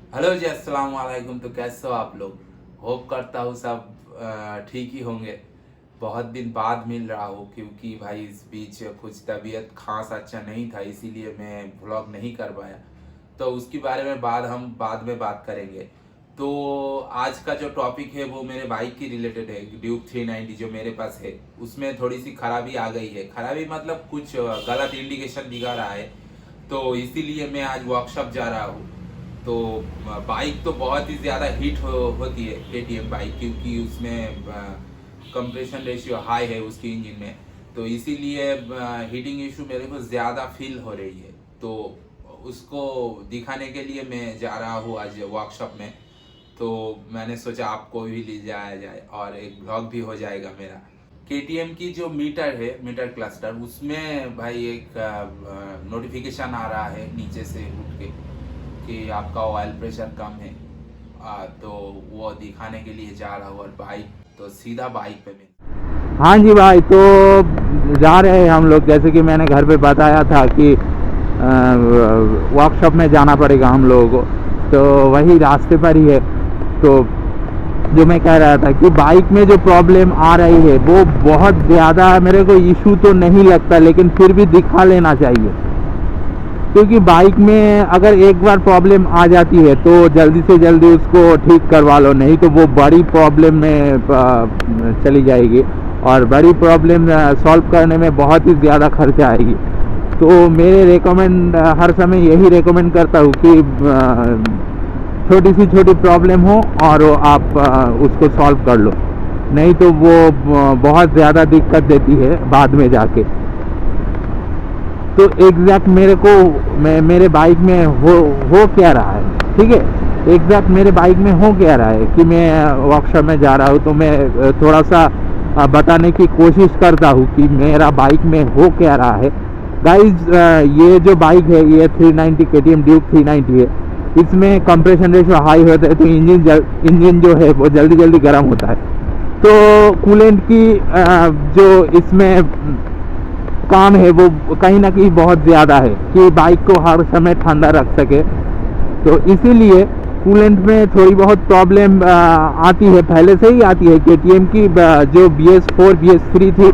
Hello जी, अस्सलाम वालेकुम। तो कैसे हो आप लोग? होप करता हूँ सब ठीक ही होंगे। बहुत दिन बाद मिल रहा हूँ क्योंकि भाई इस बीच कुछ तबीयत खास अच्छा नहीं था, इसीलिए मैं व्लॉग नहीं कर पाया। तो उसके बारे में हम बाद में बात करेंगे। तो आज का जो टॉपिक है वो मेरे बाइक की रिलेटेड है। ड्यूक 390 जो मेरे पास है उसमें थोड़ी सी खराबी आ गई है। खराबी मतलब कुछ गलत इंडिकेशन दिखा रहा है, तो इसीलिए मैं आज वर्कशॉप जा रहा हूँ। तो बाइक तो बहुत ही ज़्यादा होती है केटीएम बाइक, क्योंकि उसमें कंप्रेशन रेशियो हाई है उसकी इंजन में। तो इसीलिए हीटिंग इशू मेरे को ज़्यादा फील हो रही है। तो उसको दिखाने के लिए मैं जा रहा हूँ आज वर्कशॉप में। तो मैंने सोचा आपको भी ले जाया जाए और एक ब्लॉग भी हो जाएगा मेरा। केटीएम की जो मीटर है, मीटर क्लस्टर, उसमें भाई एक नोटिफिकेशन आ रहा है नीचे से उठ के कि आपका ऑयल प्रेशर कम है। तो वो दिखाने के लिए जा रहा हूँ और बाइक तो सीधा बाइक पे मैं। हाँ जी भाई, तो जा रहे हैं हम लोग। जैसे कि मैंने घर पे बताया था कि वर्कशॉप में जाना पड़ेगा हम लोगों को, तो वही रास्ते पर ही है। तो जो मैं कह रहा था कि बाइक में जो प्रॉब्लम आ रही है वो बहुत ज़्यादा मेरे को इशू तो नहीं लगता, लेकिन फिर भी दिखा लेना चाहिए। क्योंकि बाइक में अगर एक बार प्रॉब्लम आ जाती है तो जल्दी से जल्दी उसको ठीक करवा लो, नहीं तो वो बड़ी प्रॉब्लम में चली जाएगी और बड़ी प्रॉब्लम सॉल्व करने में बहुत ही ज़्यादा खर्चा आएगी। तो मेरे रेकमेंड हर समय यही रेकमेंड करता हूँ कि छोटी सी छोटी प्रॉब्लम हो और आप उसको सॉल्व कर लो, नहीं तो वो बहुत ज़्यादा दिक्कत देती है बाद में जाके। तो एग्जैक्ट मेरे बाइक में हो क्या रहा है, ठीक है। एग्जैक्ट मेरे बाइक में हो क्या रहा है कि मैं वर्कशॉप में जा रहा हूँ, तो मैं थोड़ा सा बताने की कोशिश करता हूँ कि मेरा बाइक में हो क्या रहा है। गाइज, ये जो बाइक है ये 390 केटीएम ड्यूक 390 है। इसमें कंप्रेशन रेशियो हाई होता है, तो इंजन जो है वो जल्दी जल्दी गर्म होता है। तो कूलेंट की जो इसमें काम है वो कहीं ना कहीं बहुत ज़्यादा है कि बाइक को हर समय ठंडा रख सके। तो इसीलिए कूलेंट में थोड़ी बहुत प्रॉब्लम आती है, पहले से ही आती है। केटीएम की जो BS4 BS3 थी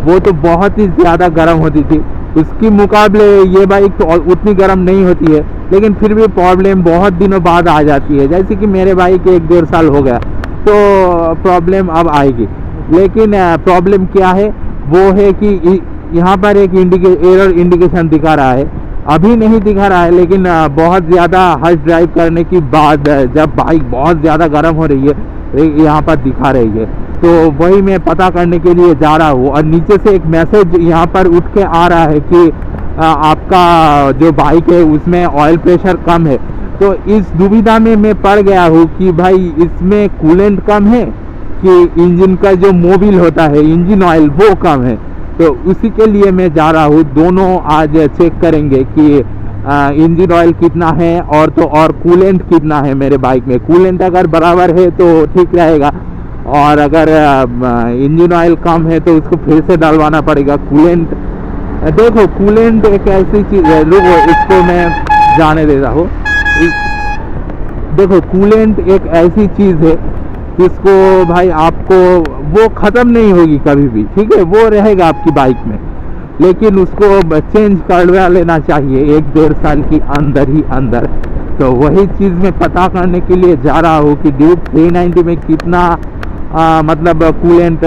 वो तो बहुत ही ज़्यादा गर्म होती थी, उसकी मुकाबले ये बाइक तो उतनी गर्म नहीं होती है, लेकिन फिर भी प्रॉब्लम बहुत दिनों बाद आ जाती है। जैसे कि मेरे बाइक 1-1.5 साल हो गया, तो प्रॉब्लम अब आएगी। लेकिन प्रॉब्लम क्या है, वो है कि यहाँ पर एक एरर इंडिकेशन दिखा रहा है। अभी नहीं दिखा रहा है, लेकिन बहुत ज़्यादा हर्ष ड्राइव करने के बाद जब बाइक बहुत ज़्यादा गर्म हो रही है यहाँ पर दिखा रही है। तो वही मैं पता करने के लिए जा रहा हूँ। और नीचे से एक मैसेज यहाँ पर उठ के आ रहा है कि आपका जो बाइक है उसमें ऑयल प्रेशर कम है। तो इस दुविधा में मैं पड़ गया हूँ कि भाई इसमें कूलेंट कम है कि इंजन का जो मोबिल होता है, इंजन ऑयल, वो कम है। तो उसी के लिए मैं जा रहा हूँ। दोनों आज चेक करेंगे कि इंजन ऑयल कितना है और कूलेंट कितना है मेरे बाइक में। कूलेंट अगर बराबर है तो ठीक रहेगा, और अगर इंजन ऑयल कम है तो उसको फिर से डलवाना पड़ेगा। कूलेंट देखो, कूलेंट एक ऐसी चीज़ है, लोग इसको मैं जाने देता हूँ। देखो, कूलेंट एक ऐसी चीज़ है जिसको भाई आपको वो ख़त्म नहीं होगी कभी भी, ठीक है, वो रहेगा आपकी बाइक में, लेकिन उसको चेंज करवा लेना चाहिए 1-1.5 साल की अंदर ही अंदर। तो वही चीज़ मैं पता करने के लिए जा रहा हूँ कि ड्यूक 390 में कितना मतलब कूलेंट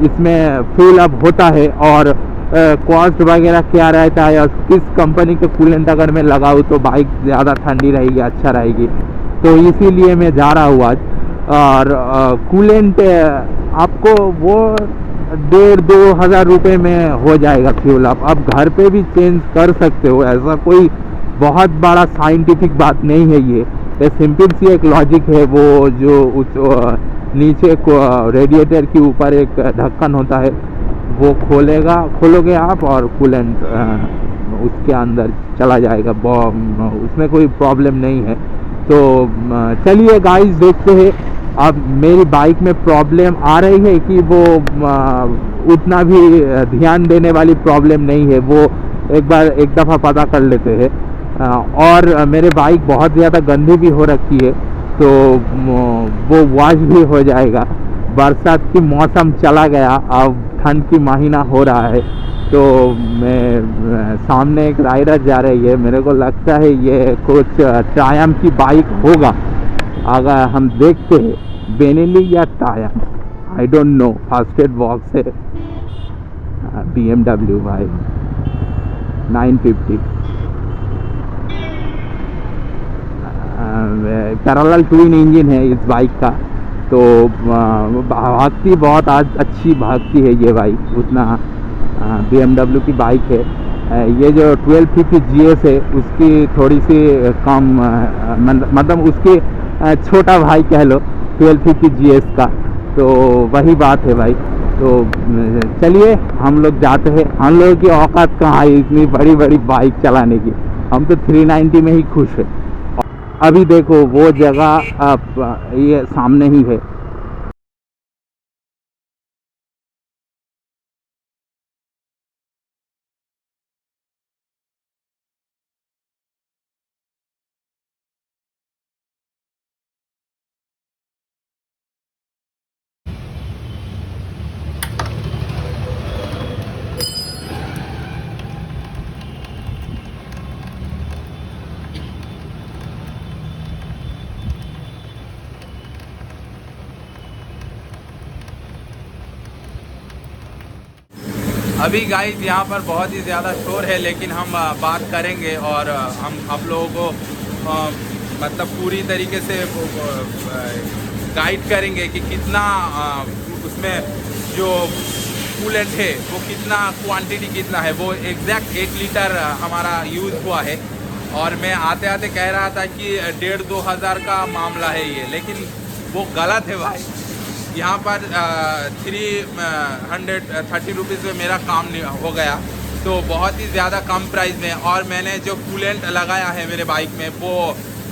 इसमें फिल अप होता है, और कॉस्ट वगैरह क्या रहता है, और किस कंपनी के कूलेंट अगर मैं लगाऊँ तो बाइक ज़्यादा ठंडी रहेगी, अच्छा रहेगी। तो इसीलिए मैं जा रहा हूँ आज। और कूलेंट आपको वो 1,500-2 हज़ार रुपये में हो जाएगा फ्यूल अप। आप घर पे भी चेंज कर सकते हो, ऐसा कोई बहुत बड़ा साइंटिफिक बात नहीं है। ये सिंपल सी एक लॉजिक है। वो जो उस नीचे को रेडिएटर के ऊपर एक ढक्कन होता है, वो खोलोगे आप और कूलेंट उसके अंदर चला जाएगा। उसमें कोई प्रॉब्लम नहीं है। तो चलिए गाइस, देखते हैं। अब मेरी बाइक में प्रॉब्लम आ रही है कि वो उतना भी ध्यान देने वाली प्रॉब्लम नहीं है, वो एक दफ़ा पता कर लेते हैं। और मेरे बाइक बहुत ज़्यादा गंदी भी हो रखी है, तो वो वॉश भी हो जाएगा। बरसात की मौसम चला गया, अब ठंड की महीना हो रहा है। तो मैं सामने एक राइडर जा रही है, मेरे को लगता है ये कुछ ट्रायम्फ की बाइक होगा। अगर हम देखते हैं बेनेली या Triumph, I don't know. First aid box है, BMW भाई 950 पैरेलल ट्विन इंजन है इस बाइक का। तो भागती बहुत आज अच्छी भागती है ये बाइक, उतना BMW की बाइक है। ये जो 1250 GS है उसकी थोड़ी सी कम, मतलब उसके छोटा भाई कह लो 1250 GS का, तो वही बात है भाई। तो चलिए हम लोग जाते हैं। हम लोगों की औकात कहाँ है इतनी बड़ी बड़ी बाइक चलाने की, हम तो 390 में ही खुश है। अभी देखो वो जगह ये सामने ही है। अभी गाइस यहाँ पर बहुत ही ज़्यादा शोर है, लेकिन हम बात करेंगे और हम आप लोगों को मतलब पूरी तरीके से गाइड करेंगे कि कितना उसमें जो कूलेंट है वो कितना क्वांटिटी कितना है। वो एग्जैक्ट 1 लीटर हमारा यूज़ हुआ है। और मैं आते आते कह रहा था कि 1,500-2 हज़ार का मामला है ये, लेकिन वो गलत है भाई। यहाँ पर 330 रुपीज़ में मेरा काम हो गया, तो बहुत ही ज़्यादा कम प्राइस में। और मैंने जो कूलेंट लगाया है मेरे बाइक में वो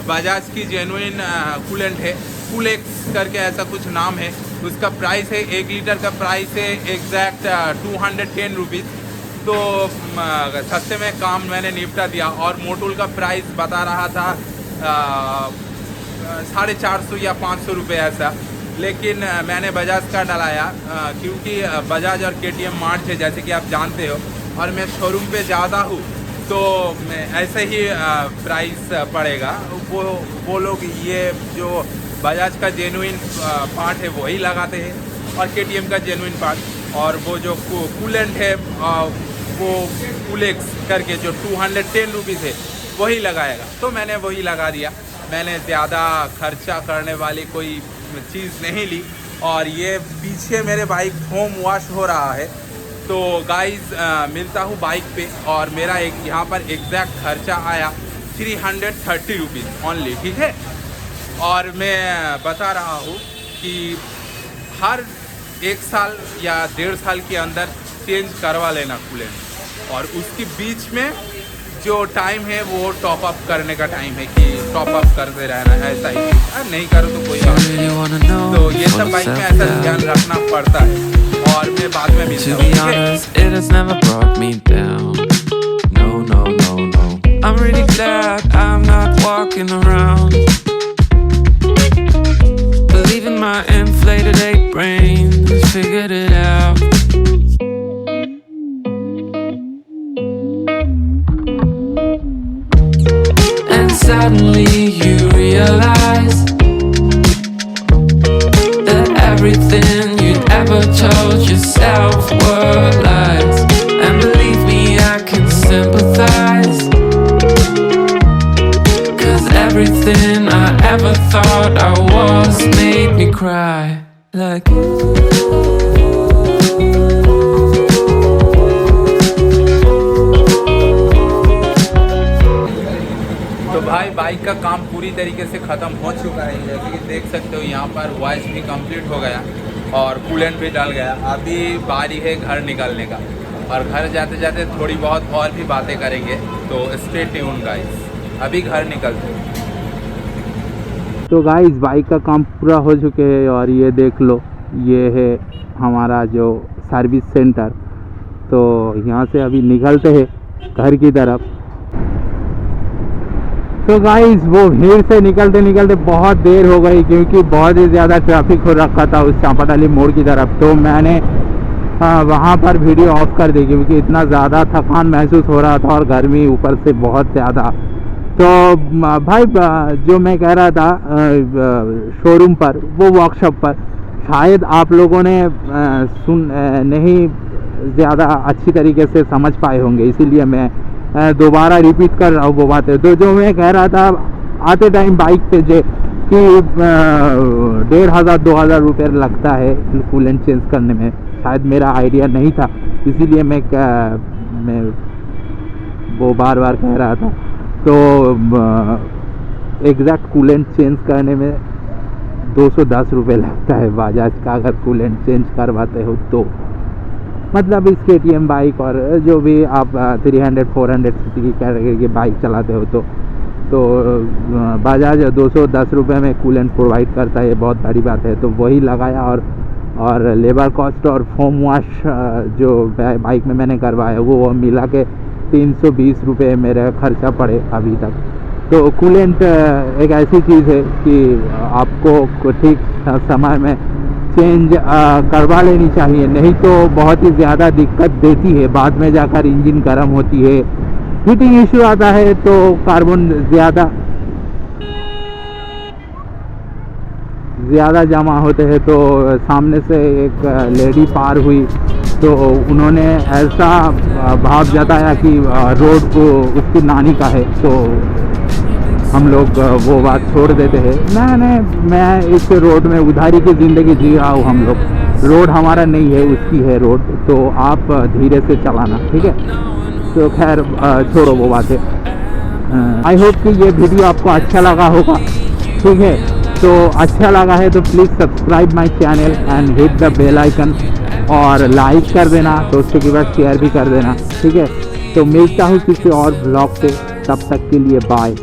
बजाज की जेन्युइन कूलेंट है, कूलेक्स करके ऐसा कुछ नाम है। उसका प्राइस है 1 लीटर का प्राइस है एग्जैक्ट 210 रुपीज़। तो सस्ते में काम मैंने निपटा दिया। और मोटूल का प्राइस बता रहा था 450 या 500 रुपये ऐसा, लेकिन मैंने बजाज का डलाया क्योंकि बजाज और KTM मार्ट है जैसे कि आप जानते हो, और मैं शोरूम पे ज़्यादा हूँ, तो ऐसे ही प्राइस पड़ेगा। वो लोग ये जो बजाज का जेन्युइन पार्ट है वही लगाते हैं, और KTM का जेन्युइन पार्ट। और वो जो कूलेंट है वो कूलेक्स करके जो 210 रुपीज़ है वही लगाएगा, तो मैंने वही लगा दिया। मैंने ज़्यादा खर्चा करने वाली कोई चीज़ नहीं ली। और ये पीछे मेरे बाइक होम वॉश हो रहा है। तो गाइस मिलता हूँ बाइक पे, और मेरा एक यहाँ पर एग्जैक्ट खर्चा आया 330 रुपीज़ ओनली, ठीक है। और मैं बता रहा हूँ कि हर 1 साल या 1.5 साल के अंदर चेंज करवा लेना कूलेंट, और उसके बीच में जो टाइम है वो टॉप अप करने का टाइम है कि टॉप अप करते रहना है। ऐसा ही नहीं करो तो कोई बात नहीं। तो ये सब बाइक में ऐसा ध्यान रखना पड़ता है। और मैं बाद में मिलता हूँ। Suddenly you realize that everything you'd ever told yourself were lies. And believe me, I can sympathize, 'cause everything I ever thought I was made me cry. Like भाई बाइक का काम पूरी तरीके से ख़त्म हो चुका है। जैसे कि देख सकते हो यहाँ पर वॉश भी कंप्लीट हो गया और कूलेंट भी डाल गया। अभी बारी है घर निकलने का, और घर जाते जाते थोड़ी बहुत और भी बातें करेंगे, तो स्टे ट्यून गाइस। अभी घर निकलते हैं। तो गाइस बाइक का काम पूरा हो चुके हैं, और ये देख लो ये है हमारा जो सर्विस सेंटर। तो यहाँ से अभी निकलते हैं घर की तरफ। तो गाइस वो भीड़ से निकलते निकलते बहुत देर हो गई, क्योंकि बहुत ही ज़्यादा ट्रैफिक हो रखा था उस चांपाटाली मोड़ की तरफ। तो मैंने वहाँ पर वीडियो ऑफ कर दी, क्योंकि इतना ज़्यादा थकान महसूस हो रहा था और गर्मी ऊपर से बहुत ज़्यादा। तो भाई जो मैं कह रहा था शोरूम पर, वो वर्कशॉप पर शायद आप लोगों ने नहीं ज़्यादा अच्छी तरीके से समझ पाए होंगे, इसीलिए मैं दोबारा रिपीट कर रहा हूँ वो बातें। तो जो मैं कह रहा था आते टाइम बाइक पे जे कि 1500-2000 रुपये लगता है कूलेंट चेंज करने में, शायद मेरा आइडिया नहीं था, इसीलिए मैं वो बार बार कह रहा था। तो एग्जैक्ट कूलेंट चेंज करने में 210 रुपये लगता है बजाज का, अगर कूलेंट चेंज करवाते हो तो। मतलब इस KTM बाइक और जो भी आप 300-400 सीसी की कैटेगरी की बाइक चलाते हो तो बजाज 210 रुपये में कूलेंट प्रोवाइड करता है, ये बहुत बड़ी बात है। तो वही लगाया और लेबर कॉस्ट और फोम वॉश जो बाइक में मैंने करवाया वो मिला के 320 रुपये मेरा खर्चा पड़े अभी तक। तो कूलेंट एक ऐसी चीज़ है कि आपको ठीक समय में चेंज करवा लेनी चाहिए, नहीं तो बहुत ही ज़्यादा दिक्कत देती है। बाद में जाकर इंजन गर्म होती है, हीटिंग इशू आता है, तो कार्बन ज़्यादा जमा होते हैं। तो सामने से एक लेडी पार हुई, तो उन्होंने ऐसा भाव जताया कि रोड को उसकी नानी का है, तो हम लोग वो बात छोड़ देते हैं। मैं इस रोड में उधारी की ज़िंदगी जी रहा हूँ। हम लोग रोड हमारा नहीं है, उसकी है रोड, तो आप धीरे से चलाना, ठीक है। तो खैर छोड़ो वो बातें। आई होप कि ये वीडियो आपको अच्छा लगा होगा, ठीक है। तो अच्छा लगा है तो please subscribe my channel and hit the bell icon, और लाइक कर देना, दोस्तों के पास शेयर भी कर देना, ठीक है। तो मिलता हूँ किसी और ब्लॉग से, तब तक के लिए बाय।